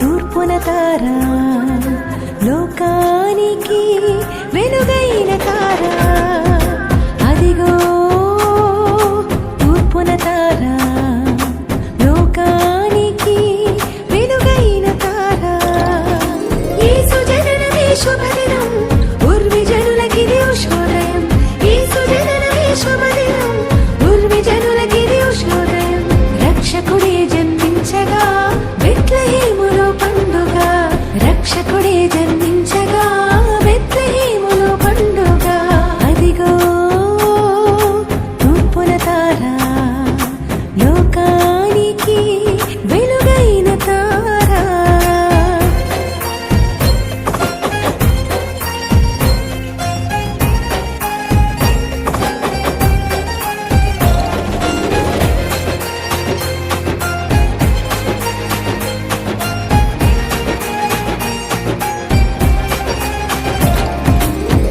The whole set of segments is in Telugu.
తూర్పున తారా, లోకానికి వెలుగైన తారా. అదిగో తూర్పున తారా, లోకానికి వెలుగైన తారా. యేసు జననమే శుభదినం, ఉర్వి జనులకిది ఉషోదయం. యేసు జననమే శుభదినం, ఉర్వి జనులకిది ఉషోదయం. రక్షకుడే జన్మించగా బెత్లెహేములో పండుగ, రక్షకుడే జన్మించగా బెత్లెహేములో పండుగ. అదిగో తూర్పున తారా, లోకానికి వెలుగైన తారా.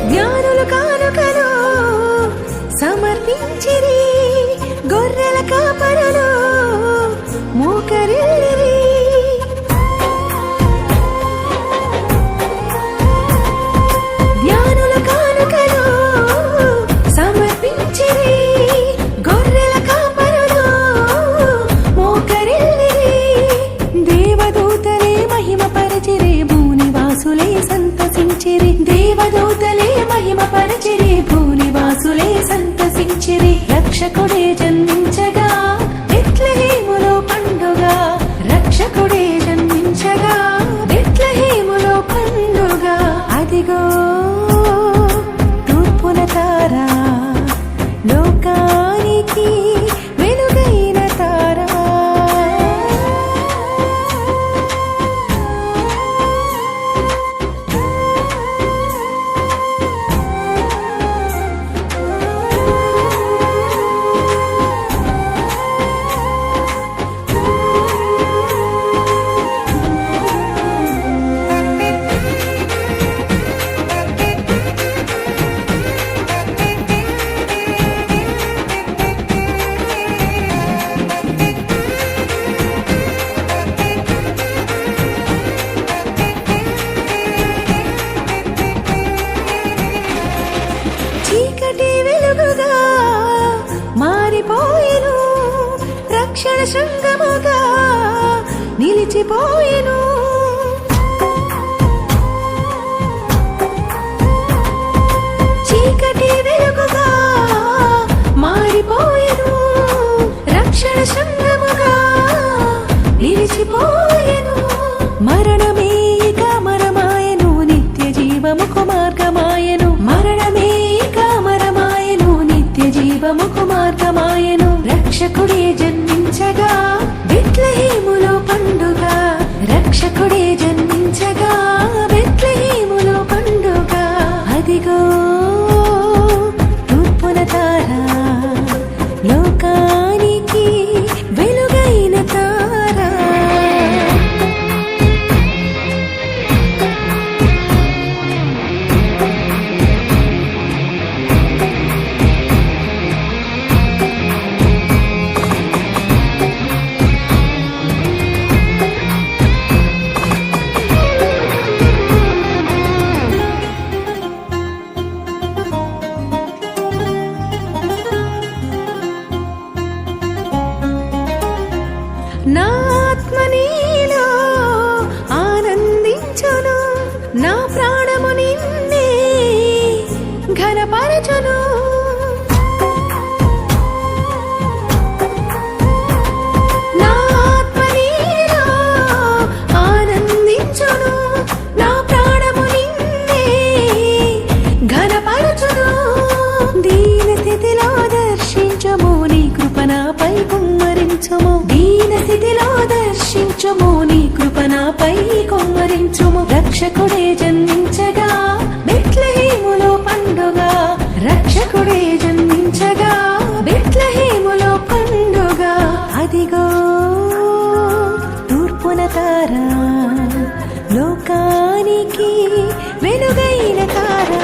జ్ఞానులు కానుకలు సమర్పించిరి, గొర్రెల కాపరులు మోకరిల్లిరి. జ్ఞానులు కానుకలు సమర్పించిరి, గొర్రెల కాపరులు మోకరిల్లిరి. దేవదూతలే మహిమ పరచిరి, భూనివాసులే సంతసించిరి. దేవదూతలే మహిమ పరచిరి, భూనివాసులే సంతసించిరి. రక్షకుడే జన్మించగా బెత్లెహేములో పండుగ, రక్షకుడే జన్మించగా బెత్లెహేములో పండుగ. అదిగో తూర్పున తారా, లోకానికి వెలుగైన తారా. చీకటి వెలుగుగా మారిపోయెను, రక్షణ శృంగముగా నిలిచిపోయెను. చీకటి వెలుగుగా మారిపోయెను, రక్షణ శృంగముగా నిలిచిపోయెను. మరణమే ఇక మరమాయెను, నిత్య జీవముకు మార్గమాయెను. మరణమే ఇక మరమాయెను, నిత్య జీవముకు మార్గమాయెను. రక్షకుడే జన్మించగా బెత్లెహేములో పండుగ, రక్షకుడే జన్మించగా బెత్లెహేములో పండుగ. అదిగో తూర్పున తారా, లోకానికి వెలుగైన తారా. నా ఆత్మ నీలో ఆనందించును, నా ప్రాణము నిన్నే ఘనపరచును. నా ఆత్మ నీలో ఆనందించును, నా ప్రాణము నిన్నే ఘనపరచును. దీన స్థితిలో దర్శించము, నీ కృప నాపై కుమ్మరించుము. దీన స్థితిలో దర్శించుము, నీ కృప నాపై కుమ్మరించుము. రక్షకుడే జన్మించగా బెత్లెహేములో పండుగ, రక్షకుడే జన్మించగా బెత్లెహేములో పండుగ. అదిగో తూర్పున తారా, లోకానికి వెలుగైన తారా.